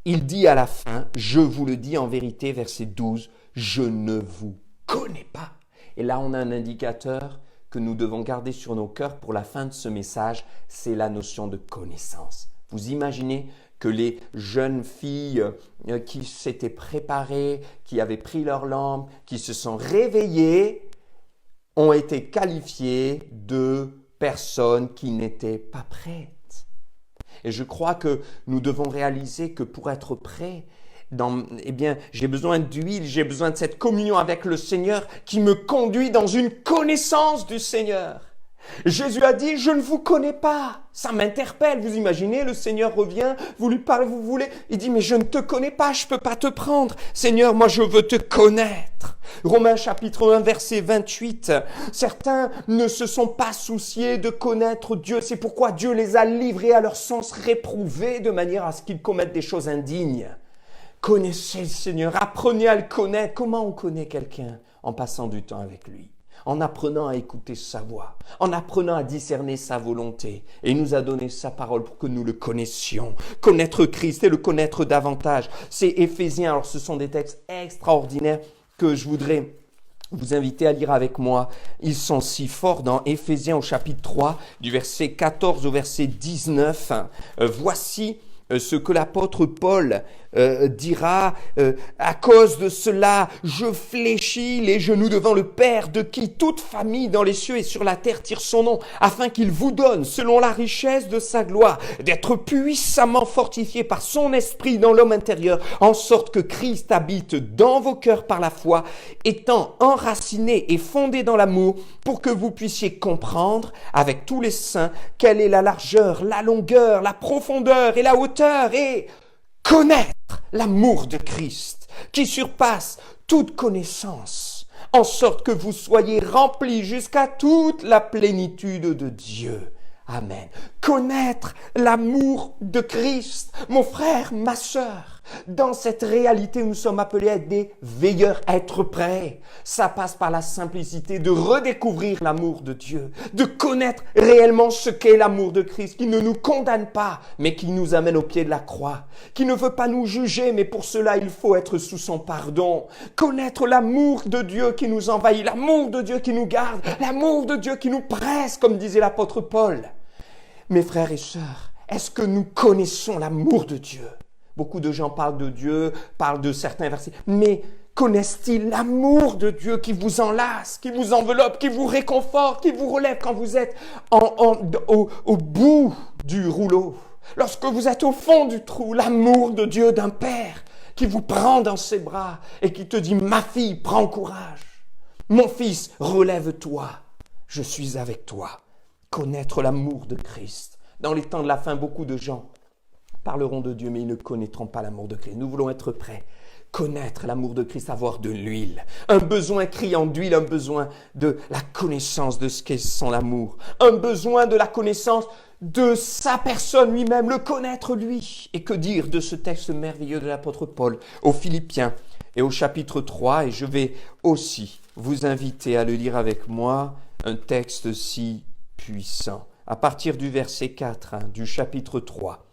Il dit à la fin, je vous le dis en vérité, verset 12, je ne vous connais pas. Et là, on a un indicateur que nous devons garder sur nos cœurs pour la fin de ce message, c'est la notion de connaissance. Vous imaginez que les jeunes filles qui s'étaient préparées, qui avaient pris leur lampe, qui se sont réveillées, ont été qualifiées de personnes qui n'étaient pas prêtes. Et je crois que nous devons réaliser que pour être prêts, j'ai besoin d'huile, j'ai besoin de cette communion avec le Seigneur qui me conduit dans une connaissance du Seigneur. Jésus a dit, je ne vous connais pas. Ça m'interpelle. Vous imaginez, le Seigneur revient, vous lui parlez, vous voulez. Il dit, mais je ne te connais pas, je ne peux pas te prendre. Seigneur, moi je veux te connaître. Romains chapitre 1, verset 28. Certains ne se sont pas souciés de connaître Dieu. C'est pourquoi Dieu les a livrés à leur sens réprouvé de manière à ce qu'ils commettent des choses indignes. Connaissez le Seigneur, apprenez à le connaître. Comment on connaît quelqu'un? En passant du temps avec lui, en apprenant à écouter sa voix, en apprenant à discerner sa volonté. Et il nous a donné sa parole pour que nous le connaissions. Connaître Christ et le connaître davantage. C'est Éphésiens. Alors ce sont des textes extraordinaires que je voudrais vous inviter à lire avec moi. Ils sont si forts dans Éphésiens au chapitre 3, du verset 14 au verset 19. Voici ce que l'apôtre Paul dira, à cause de cela, je fléchis les genoux devant le Père, de qui toute famille dans les cieux et sur la terre tire son nom, afin qu'il vous donne, selon la richesse de sa gloire, d'être puissamment fortifié par son esprit dans l'homme intérieur, en sorte que Christ habite dans vos cœurs par la foi, étant enraciné et fondé dans l'amour, pour que vous puissiez comprendre, avec tous les saints, quelle est la largeur, la longueur, la profondeur et la hauteur, et connaître l'amour de Christ qui surpasse toute connaissance, en sorte que vous soyez remplis jusqu'à toute la plénitude de Dieu. Amen. Connaître l'amour de Christ, mon frère, ma sœur. Dans cette réalité, nous sommes appelés à être des veilleurs, à être prêts. Ça passe par la simplicité de redécouvrir l'amour de Dieu, de connaître réellement ce qu'est l'amour de Christ, qui ne nous condamne pas, mais qui nous amène au pied de la croix, qui ne veut pas nous juger, mais pour cela, il faut être sous son pardon. Connaître l'amour de Dieu qui nous envahit, l'amour de Dieu qui nous garde, l'amour de Dieu qui nous presse, comme disait l'apôtre Paul. Mes frères et sœurs, est-ce que nous connaissons l'amour de Dieu? Beaucoup de gens parlent de Dieu, parlent de certains versets, mais connaissent-ils l'amour de Dieu qui vous enlace, qui vous enveloppe, qui vous réconforte, qui vous relève quand vous êtes au bout du rouleau? Lorsque vous êtes au fond du trou, l'amour de Dieu d'un père qui vous prend dans ses bras et qui te dit « Ma fille, prends courage. Mon fils, relève-toi. Je suis avec toi. » Connaître l'amour de Christ. Dans les temps de la fin, beaucoup de gens parleront de Dieu, mais ils ne connaîtront pas l'amour de Christ. Nous voulons être prêts. Connaître l'amour de Christ, avoir de l'huile. Un besoin criant d'huile, un besoin de la connaissance de ce qu'est son amour. Un besoin de la connaissance de sa personne lui-même, le connaître lui. Et que dire de ce texte merveilleux de l'apôtre Paul aux Philippiens et au chapitre 3, et je vais aussi vous inviter à le lire avec moi, un texte si puissant. À partir du verset 4 du chapitre 3,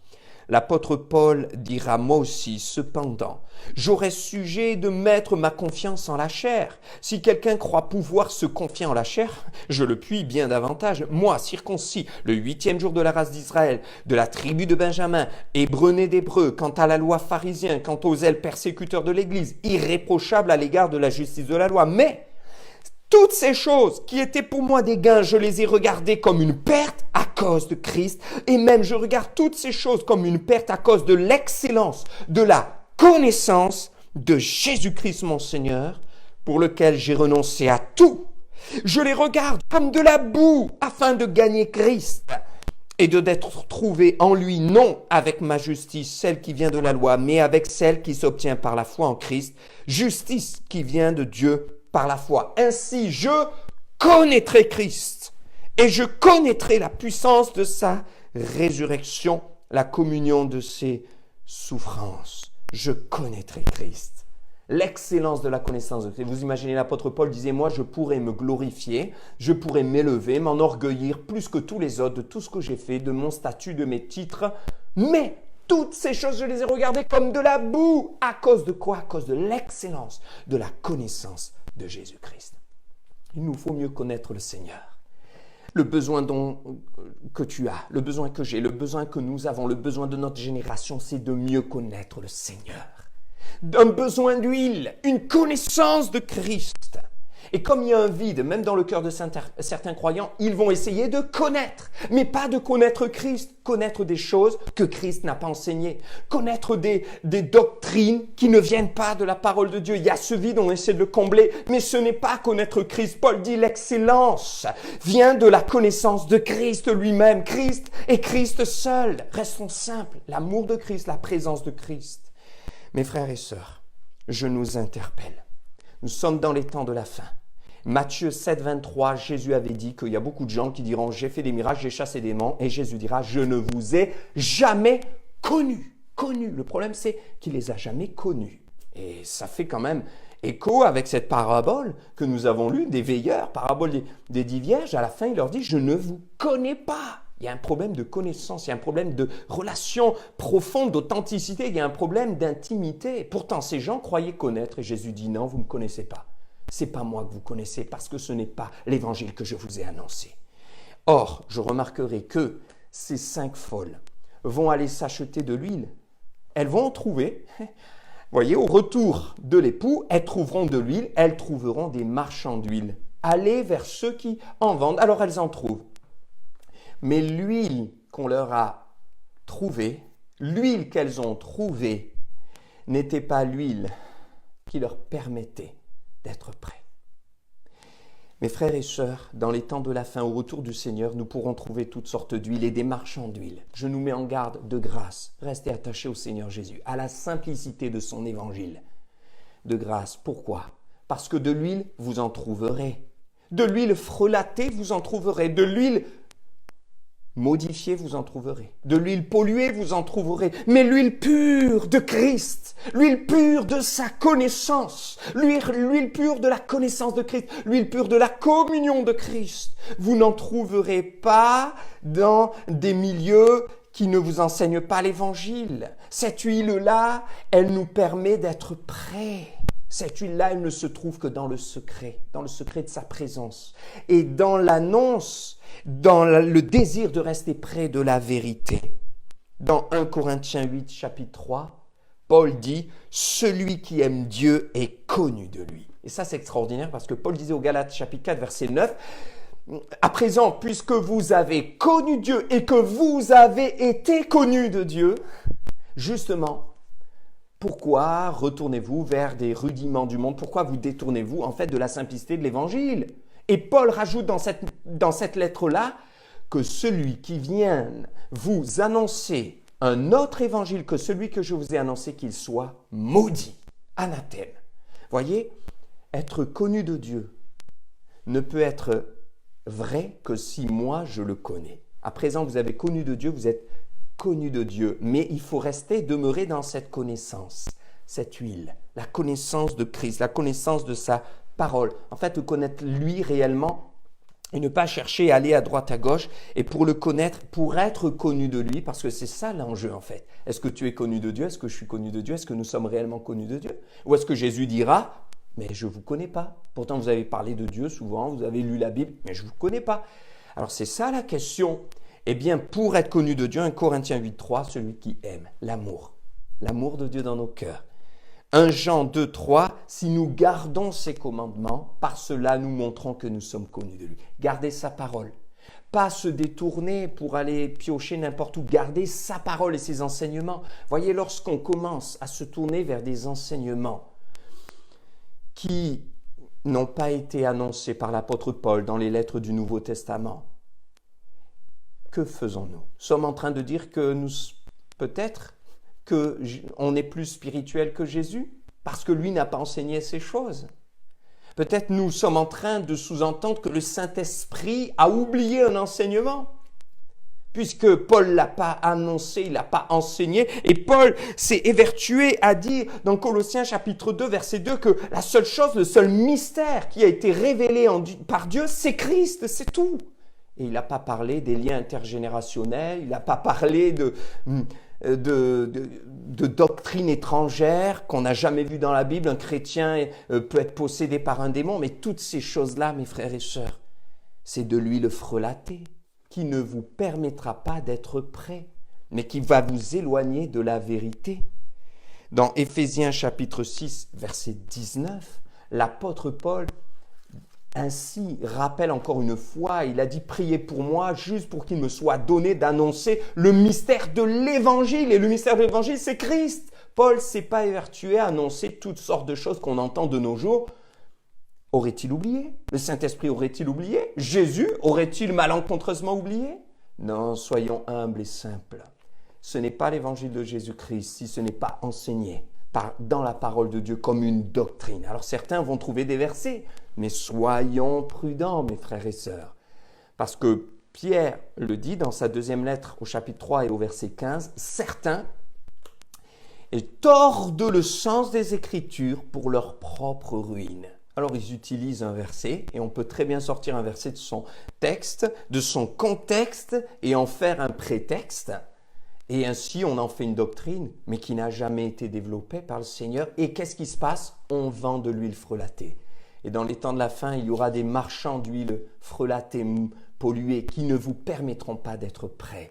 l'apôtre Paul dira « Moi aussi, cependant, j'aurais sujet de mettre ma confiance en la chair. Si quelqu'un croit pouvoir se confier en la chair, je le puis bien davantage. Moi, circoncis, le 8e jour de la race d'Israël, de la tribu de Benjamin, hébreu né d'hébreu, quant à la loi pharisien, quant aux ailes persécuteurs de l'Église, irréprochable à l'égard de la justice de la loi. Mais toutes ces choses qui étaient pour moi des gains, je les ai regardées comme une perte à cause de Christ. Et même je regarde toutes ces choses comme une perte à cause de l'excellence, de la connaissance de Jésus-Christ mon Seigneur, pour lequel j'ai renoncé à tout. Je les regarde comme de la boue afin de gagner Christ et d'être trouvé en lui, non avec ma justice, celle qui vient de la loi, mais avec celle qui s'obtient par la foi en Christ, justice qui vient de Dieu par la foi. Ainsi, je connaîtrai Christ et je connaîtrai la puissance de sa résurrection, la communion de ses souffrances. Je connaîtrai Christ. L'excellence de la connaissance de Christ. Vous imaginez, l'apôtre Paul disait, moi je pourrais me glorifier, je pourrais m'élever, m'enorgueillir plus que tous les autres de tout ce que j'ai fait, de mon statut, de mes titres, mais toutes ces choses, je les ai regardées comme de la boue. À cause de quoi? À cause de l'excellence de la connaissance de Jésus-Christ. Il nous faut mieux connaître le Seigneur. Le besoin que tu as, le besoin que j'ai, le besoin que nous avons, le besoin de notre génération, c'est de mieux connaître le Seigneur. Un besoin d'huile, une connaissance de Christ. Et comme il y a un vide, même dans le cœur de certains croyants, ils vont essayer de connaître, mais pas de connaître Christ, connaître des choses que Christ n'a pas enseignées, connaître des doctrines qui ne viennent pas de la parole de Dieu. Il y a ce vide, on essaie de le combler, mais ce n'est pas connaître Christ. Paul dit l'excellence vient de la connaissance de Christ lui-même. Christ et Christ seul. Restons simples, l'amour de Christ, la présence de Christ. Mes frères et sœurs, je nous interpelle. Nous sommes dans les temps de la fin. Matthieu 7, 23, Jésus avait dit qu'il y a beaucoup de gens qui diront « J'ai fait des miracles, j'ai chassé des démons. » Et Jésus dira « Je ne vous ai jamais connus. » Connus. Le problème, c'est qu'il ne les a jamais connus. Et ça fait quand même écho avec cette parabole que nous avons lue des veilleurs, parabole des 10 vierges. À la fin, il leur dit « Je ne vous connais pas. » Il y a un problème de connaissance, il y a un problème de relation profonde, d'authenticité, il y a un problème d'intimité. Pourtant, ces gens croyaient connaître et Jésus dit non, vous ne me connaissez pas. Ce n'est pas moi que vous connaissez parce que ce n'est pas l'évangile que je vous ai annoncé. Or, je remarquerai que ces 5 folles vont aller s'acheter de l'huile. Elles vont en trouver. Vous voyez, au retour de l'époux, elles trouveront de l'huile, elles trouveront des marchands d'huile. Allez vers ceux qui en vendent, alors elles en trouvent. Mais l'huile qu'on leur a trouvée, l'huile qu'elles ont trouvée, n'était pas l'huile qui leur permettait d'être prêts. Mes frères et sœurs, dans les temps de la fin, au retour du Seigneur, nous pourrons trouver toutes sortes d'huiles et des marchands d'huile. Je nous mets en garde de grâce. Restez attachés au Seigneur Jésus, à la simplicité de son évangile. De grâce, pourquoi? Parce que de l'huile, vous en trouverez. De l'huile frelatée, vous en trouverez. De l'huile modifiée, vous en trouverez. De l'huile polluée, vous en trouverez. Mais l'huile pure de Christ, l'huile pure de sa connaissance, l'huile pure de la connaissance de Christ, l'huile pure de la communion de Christ, vous n'en trouverez pas dans des milieux qui ne vous enseignent pas l'évangile. Cette huile-là, elle nous permet d'être prêts. Cette huile-là, elle ne se trouve que dans le secret de sa présence. Et dans l'annonce, dans le désir de rester près de la vérité. Dans 1 Corinthiens 8, chapitre 3, Paul dit « Celui qui aime Dieu est connu de lui ». Et ça, c'est extraordinaire parce que Paul disait au Galates, chapitre 4, verset 9, « À présent, puisque vous avez connu Dieu et que vous avez été connus de Dieu, justement, pourquoi retournez-vous vers des rudiments du monde? Pourquoi vous détournez-vous en fait de la simplicité de l'évangile ?» Et Paul rajoute dans cette lettre-là que celui qui vient vous annoncer un autre évangile que celui que je vous ai annoncé, qu'il soit maudit, anathème. Voyez, être connu de Dieu ne peut être vrai que si moi je le connais. À présent, vous avez connu de Dieu, vous êtes connu de Dieu, mais il faut rester, demeurer dans cette connaissance, cette huile, la connaissance de Christ, la connaissance de sa parole. En fait, connaître lui réellement et ne pas chercher à aller à droite, à gauche, et pour le connaître, pour être connu de lui, parce que c'est ça l'enjeu en fait. Est-ce que tu es connu de Dieu? Est-ce que je suis connu de Dieu? Est-ce que nous sommes réellement connus de Dieu? Ou est-ce que Jésus dira, mais je ne vous connais pas. Pourtant, vous avez parlé de Dieu souvent, vous avez lu la Bible, mais je ne vous connais pas. Alors, c'est ça la question. Eh bien, pour être connu de Dieu, 1 Corinthiens 8, 3, celui qui aime, l'amour de Dieu dans nos cœurs. 1 Jean 2, 3, si nous gardons ses commandements, par cela nous montrons que nous sommes connus de lui. Gardez sa parole. Pas se détourner pour aller piocher n'importe où. Garder sa parole et ses enseignements. Voyez, lorsqu'on commence à se tourner vers des enseignements qui n'ont pas été annoncés par l'apôtre Paul dans les lettres du Nouveau Testament, que faisons-nous? Sommes en train de dire que nous, peut-être, qu'on est plus spirituel que Jésus parce que lui n'a pas enseigné ces choses. Peut-être nous sommes en train de sous-entendre que le Saint-Esprit a oublié un enseignement puisque Paul ne l'a pas annoncé, il ne l'a pas enseigné. Et Paul s'est évertué à dire dans Colossiens chapitre 2 verset 2 que la seule chose, le seul mystère qui a été révélé par Dieu, c'est Christ, c'est tout. Et il n'a pas parlé des liens intergénérationnels, il n'a pas parlé de doctrines étrangères qu'on n'a jamais vues dans la Bible. Un chrétien peut être possédé par un démon, mais toutes ces choses-là, mes frères et sœurs, c'est de l'huile frelatée qui ne vous permettra pas d'être prêt, mais qui va vous éloigner de la vérité. Dans Éphésiens chapitre 6, verset 19, l'apôtre Paul ainsi rappelle encore une fois, il a dit « Priez pour moi, juste pour qu'il me soit donné d'annoncer le mystère de l'Évangile. » Et le mystère de l'Évangile, c'est Christ. Paul s'est pas évertué à annoncer toutes sortes de choses qu'on entend de nos jours. Aurait-il oublié? Le Saint-Esprit aurait-il oublié? Jésus aurait-il malencontreusement oublié? Non, soyons humbles et simples. Ce n'est pas l'évangile de Jésus-Christ si ce n'est pas enseigné dans la parole de Dieu comme une doctrine. Alors certains vont trouver des versets, mais soyons prudents, mes frères et sœurs. Parce que Pierre le dit dans sa deuxième lettre au chapitre 3 et au verset 15, certains tordent le sens des Écritures pour leur propre ruine. Alors ils utilisent un verset et on peut très bien sortir un verset de son texte, de son contexte et en faire un prétexte. Et ainsi on en fait une doctrine, mais qui n'a jamais été développée par le Seigneur. Et qu'est-ce qui se passe? On vend de l'huile frelatée. Et dans les temps de la fin, il y aura des marchands d'huile frelatée, polluée, qui ne vous permettront pas d'être prêts.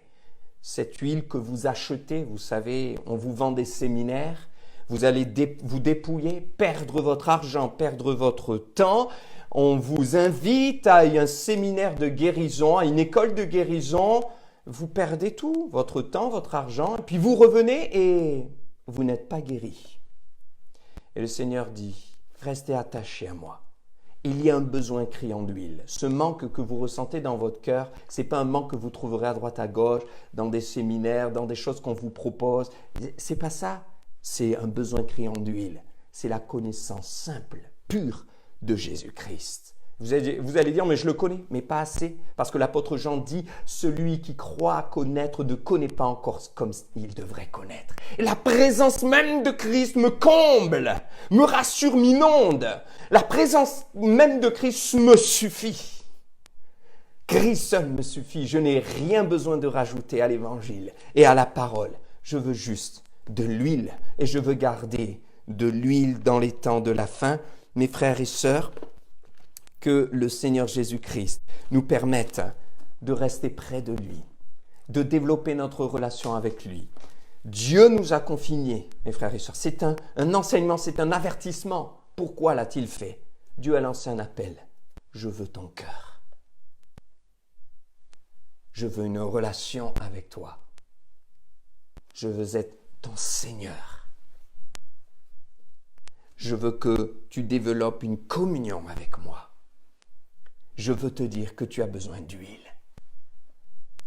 Cette huile que vous achetez, vous savez, on vous vend des séminaires, vous allez vous dépouiller, perdre votre argent, perdre votre temps. On vous invite à un séminaire de guérison, à une école de guérison. Vous perdez tout, votre temps, votre argent, et puis vous revenez et vous n'êtes pas guéri. Et le Seigneur dit, restez attachés à moi. Il y a un besoin criant d'huile. Ce manque que vous ressentez dans votre cœur, ce n'est pas un manque que vous trouverez à droite, à gauche, dans des séminaires, dans des choses qu'on vous propose. C'est pas ça. C'est un besoin criant d'huile. C'est la connaissance simple, pure de Jésus-Christ. Vous allez dire, mais je le connais, mais pas assez. Parce que l'apôtre Jean dit, celui qui croit connaître ne connaît pas encore comme il devrait connaître. Et la présence même de Christ me comble, me rassure, m'inonde. La présence même de Christ me suffit. Christ seul me suffit. Je n'ai rien besoin de rajouter à l'évangile et à la parole. Je veux juste de l'huile et je veux garder de l'huile dans les temps de la fin. Mes frères et sœurs, que le Seigneur Jésus-Christ nous permette de rester près de lui, de développer notre relation avec lui. Dieu nous a confiés, mes frères et sœurs. C'est un enseignement, c'est un avertissement. Pourquoi l'a-t-il fait? Dieu a lancé un appel. Je veux ton cœur. Je veux une relation avec toi. Je veux être ton Seigneur. Je veux que tu développes une communion avec moi. Je veux te dire que tu as besoin d'huile.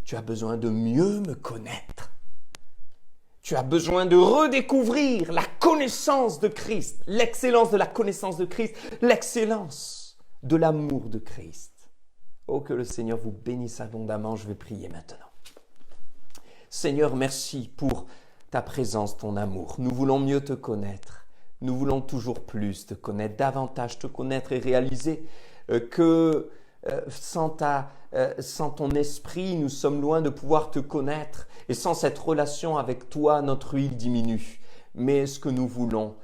Tu as besoin de mieux me connaître. Tu as besoin de redécouvrir la connaissance de Christ, l'excellence de la connaissance de Christ, l'excellence de l'amour de Christ. Oh, que le Seigneur vous bénisse abondamment. Je vais prier maintenant. Seigneur, merci pour ta présence, ton amour. Nous voulons mieux te connaître. Nous voulons toujours plus te connaître, davantage te connaître et réaliser que sans ton esprit, nous sommes loin de pouvoir te connaître. Et sans cette relation avec toi, notre huile diminue. Mais ce que nous voulons,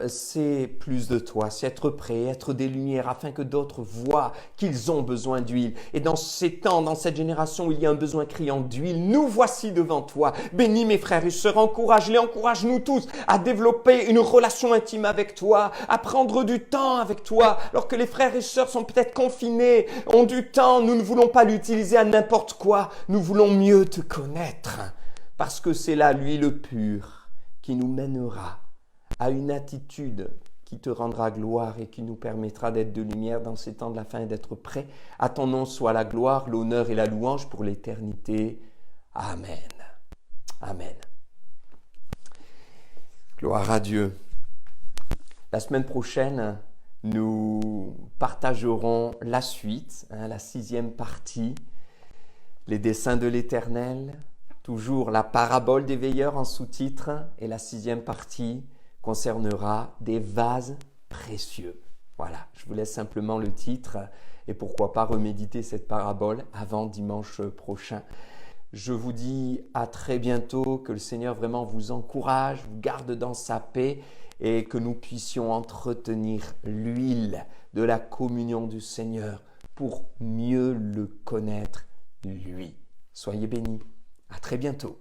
c'est plus de toi, c'est être prêt, être des lumières, afin que d'autres voient qu'ils ont besoin d'huile. Et dans ces temps, dans cette génération où il y a un besoin criant d'huile, nous voici devant toi. Bénis mes frères et sœurs, encourage-les, encourage-nous tous à développer une relation intime avec toi, à prendre du temps avec toi. Alors que les frères et sœurs sont peut-être confinés, ont du temps, nous ne voulons pas l'utiliser à n'importe quoi. Nous voulons mieux te connaître, parce que c'est là l'huile pure qui nous mènera à une attitude qui te rendra gloire et qui nous permettra d'être de lumière dans ces temps de la fin et d'être prêts. À ton nom soit la gloire, l'honneur et la louange pour l'éternité. Amen. Amen. Gloire à Dieu. La semaine prochaine, nous partagerons la suite, la 6e partie, les desseins de l'Éternel, toujours la parabole des veilleurs en sous-titre, et la 6e partie concernera des vases précieux. Voilà, je vous laisse simplement le titre et pourquoi pas reméditer cette parabole avant dimanche prochain. Je vous dis à très bientôt, que le Seigneur vraiment vous encourage, vous garde dans sa paix et que nous puissions entretenir l'huile de la communion du Seigneur pour mieux le connaître lui. Soyez bénis. À très bientôt.